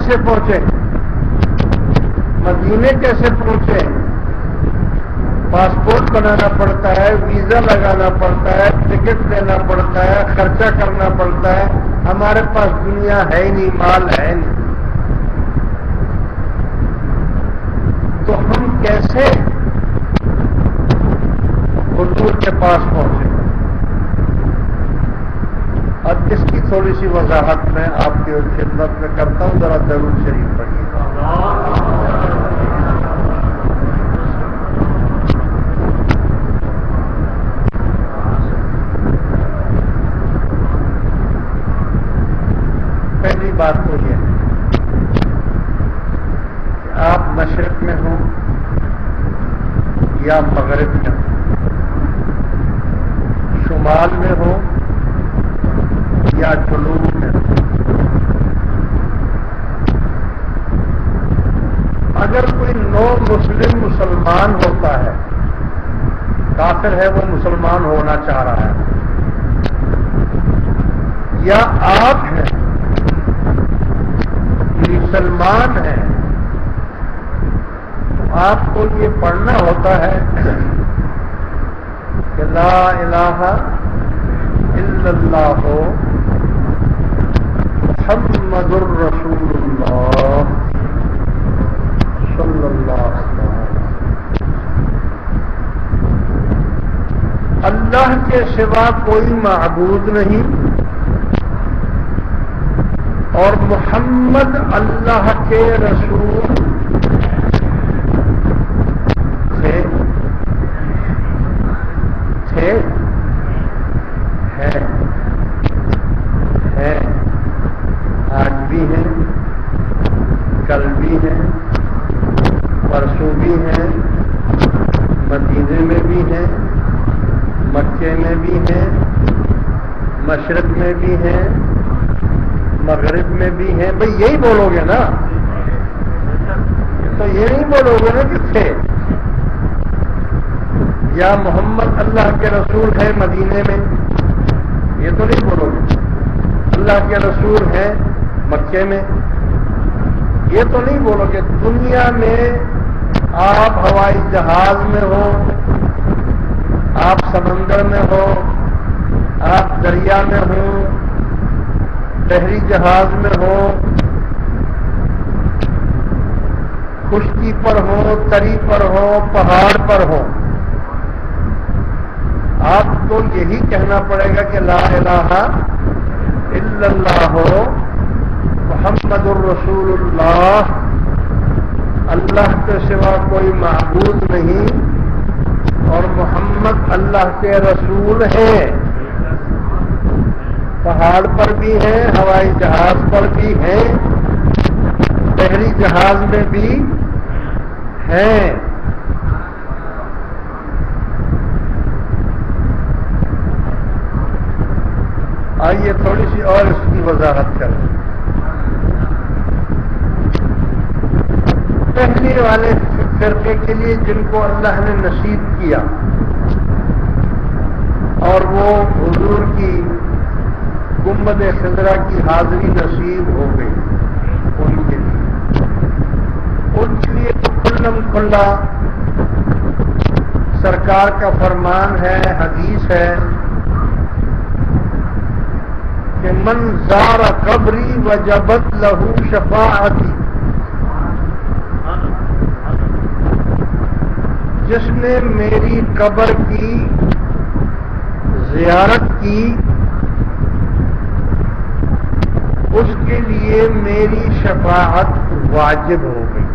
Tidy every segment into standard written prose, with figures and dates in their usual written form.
کیسے پہنچے، مدینے کیسے پہنچے؟ پاسپورٹ بنانا پڑتا ہے، ویزا لگانا پڑتا ہے، ٹکٹ لینا پڑتا ہے، خرچہ کرنا پڑتا ہے. ہمارے پاس دنیا ہے ہی نہیں، مال ہے نہیں، تو ہم کیسے حضور کے پاس پہنچے؟ اب اس کی تھوڑی سی وضاحت میں آپ کی خدمت میں کرتا ہوں، ذرا درود شریف پڑھیے. پہلی بات تو یہ کہ آپ مشرق میں ہوں یا مغرب میں ہوں، شمال میں ہوں یا جنوب میں ہوں، اگر کوئی نو مسلم مسلمان ہوتا ہے، کافر ہے وہ مسلمان ہونا چاہ رہا ہے، یا آپ ہیں مسلمان ہیں، تو آپ کو یہ پڑھنا ہوتا ہے کہ لا الہ الا اللہ محمد الرسول اللہ صلی اللہ علیہ وسلم. اللہ کے سوا کوئی معبود نہیں، اور محمد اللہ کے رسول تھے ہیں، آج بھی ہیں، کل بھی ہیں، پرسوں بھی ہیں، مدینے میں بھی ہیں، مکے میں بھی ہیں، مشرق میں بھی ہیں، مغرب میں بھی ہیں. بھئی یہی بولو گے نا، تو یہ نہیں بولو گے نا کہ تھے، یا محمد اللہ کے رسول ہے مدینے میں، یہ تو نہیں بولو گے. اللہ کے رسول ہے مکے میں، یہ تو نہیں بولو گے. دنیا میں آپ ہوائی جہاز میں ہو، آپ سمندر میں ہو، آپ دریا میں ہو، بحری جہاز میں ہو، خشکی پر ہو، تری پر ہو، پہاڑ پر ہو، آپ کو یہی کہنا پڑے گا کہ لا الہ الا اللہ محمد الرسول اللہ، اللہ کے سوا کوئی معبود نہیں اور محمد اللہ کے رسول ہیں. پہاڑ پر بھی ہیں، ہوائی جہاز پر بھی ہیں، بحری جہاز میں بھی ہیں. آئیے تھوڑی سی اور اس کی وضاحت کریں. پہلے والے فرقے کے لیے جن کو اللہ نے نصیب کیا اور وہ حضور کی گنبد خضرا کی حاضری نصیب ہو گئی، ان کے لیے تو کھلم کھلا سرکار کا فرمان ہے، حدیث ہے کہ من زار قبری وجبت لہو شفاعتی، جس نے میری قبر کی زیارت کی اس کے لیے میری شفاعت واجب ہو گئی.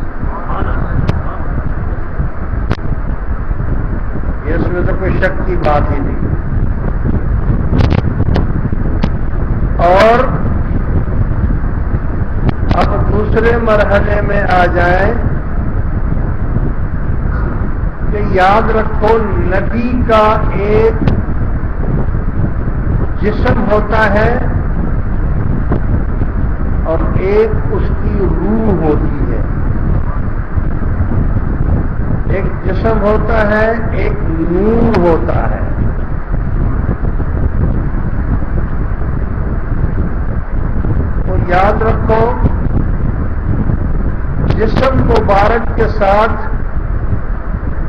اس میں تو کوئی شک کی بات ہی نہیں. اور اب دوسرے مرحلے میں آ جائیں کہ یاد رکھو نبی کا ایک جسم ہوتا ہے اور ایک اس کی روح ہوتی ہے. ایک جسم ہوتا ہے، ایک نور ہوتا ہے. تو یاد رکھو جسم مبارک کے ساتھ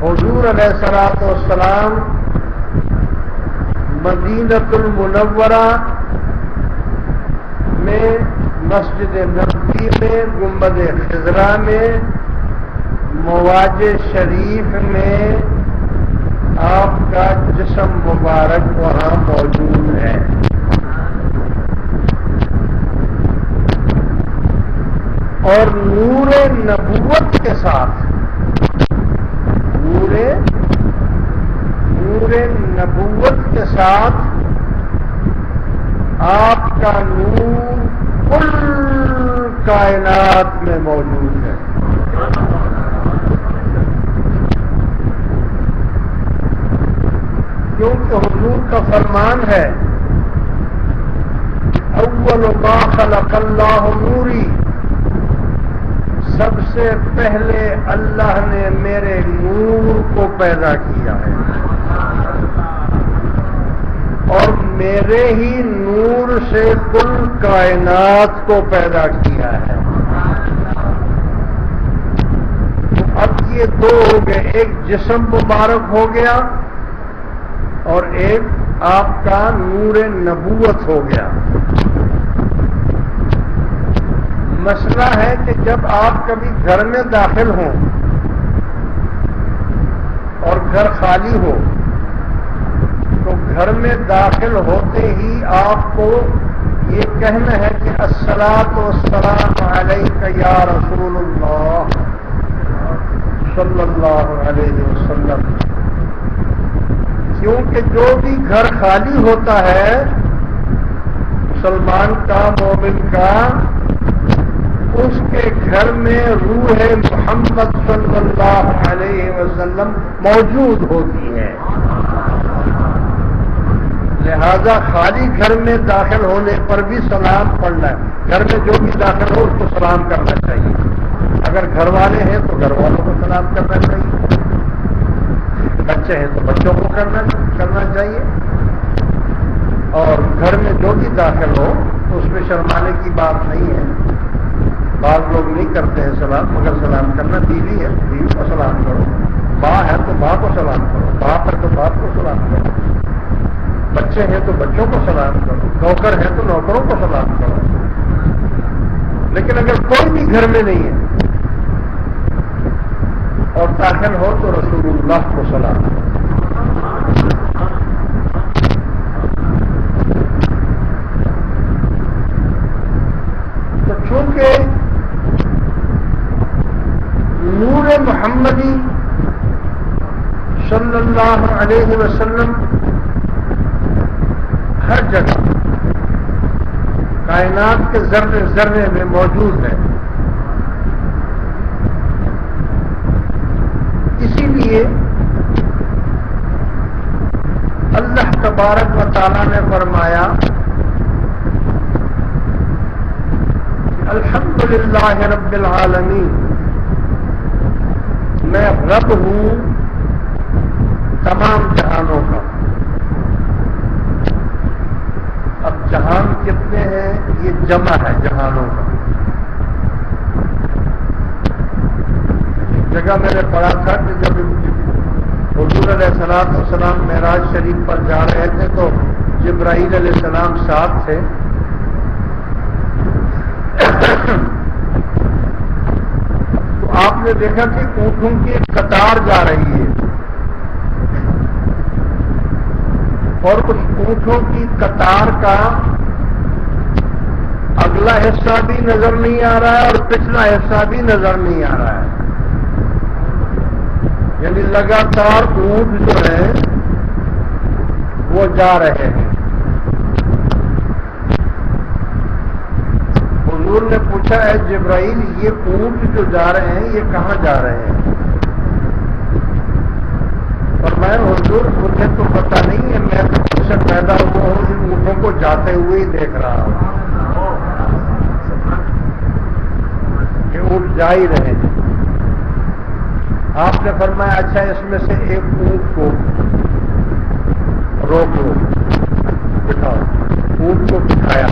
حضور علیہ الصلوۃ والسلام مدینۃ المنورہ میں، مسجد نبوی میں، گنبد خضرا میں، مواج شریف میں آپ کا جسم مبارک وہاں موجود ہے. اور نور نبوت کے ساتھ، نور نبوت کے ساتھ آپ کا نور کل کائنات میں موجود ہے. کیونکہ حضور کا فرمان ہے اول ما خلق اللہ نوری، سب سے پہلے اللہ نے میرے نور کو پیدا کیا ہے اور میرے ہی نور سے کل کائنات کو پیدا کیا ہے. اب یہ دو ہو گئے، ایک جسم مبارک ہو گیا اور ایک آپ کا نور نبوت ہو گیا. مسئلہ ہے کہ جب آپ کبھی گھر میں داخل ہوں اور گھر خالی ہو تو گھر میں داخل ہوتے ہی آپ کو یہ کہنا ہے کہ الصلاۃ والسلام علیک یا رسول اللہ صلی اللہ علیہ وسلم. کیونکہ جو بھی گھر خالی ہوتا ہے مسلمان کا، مومن کا، اس کے گھر میں روح محمد صلی اللہ علیہ وسلم موجود ہوتی ہے. لہذا خالی گھر میں داخل ہونے پر بھی سلام پڑھنا ہے. گھر میں جو بھی داخل ہو اس کو سلام کرنا چاہیے. اگر گھر والے ہیں تو گھر والوں کو سلام کرنا چاہیے، بچے ہیں تو بچوں کو کرنا چاہیے. اور گھر میں جو بھی داخل ہو تو اس میں شرمانے کی بات نہیں ہے. بعض لوگ نہیں کرتے ہیں سلام، مگر سلام کرنا. بیوی ہے بیوی کو سلام کرو، ماں ہے تو ماں کو سلام کرو، باپ ہے تو باپ کو سلام کرو، بچے ہیں تو بچوں کو سلام کرو، نوکر ہے تو نوکروں کو سلام کرو. لیکن اگر کوئی بھی گھر میں نہیں ہے اور داخل ہو تو رسول اللہ کو سلام کرو. تو چونکہ نور محمدی صلی اللہ علیہ وسلم ہر جگہ کائنات کے ذرے ذرے میں موجود ہے، اسی لیے اللہ تبارک و تعالی نے فرمایا الحمدللہ رب العالمین، میں رب ہوں تمام جہانوں کا. اب جہان کتنے ہیں یہ جمع ہے جہانوں کا. ایک جگہ میں نے پڑھا تھا کہ جب حضور علیہ الصلوۃ والسلام معراج شریف پر جا رہے تھے تو جبرائیل علیہ السلام ساتھ تھے. تو آپ نے دیکھا کہ اونٹوں کی ایک قطار جا رہی ہے اور اس اونٹوں کی قطار کا اگلا حصہ بھی نظر نہیں آ رہا ہے اور پچھلا حصہ بھی نظر نہیں آ رہا ہے. یعنی لگاتار اونٹ جو ہے وہ جا رہے ہیں. حضور نے پوچھا ہے جبرائیل یہ اونٹ جو جا رہے ہیں یہ کہاں جا رہے ہیں؟ اور میں حضور مجھے تو پتہ نہیں ہے، میں تو خود سے پیدا ہوا ہوں ان اونٹوں کو جاتے ہوئے ہی دیکھ رہا ہوں کہ اونٹ جا ہی رہے ہیں. آپ نے فرمایا اچھا اس میں سے ایک اونٹ کو روک لو، بٹھاؤ. اونٹ کو بٹھایا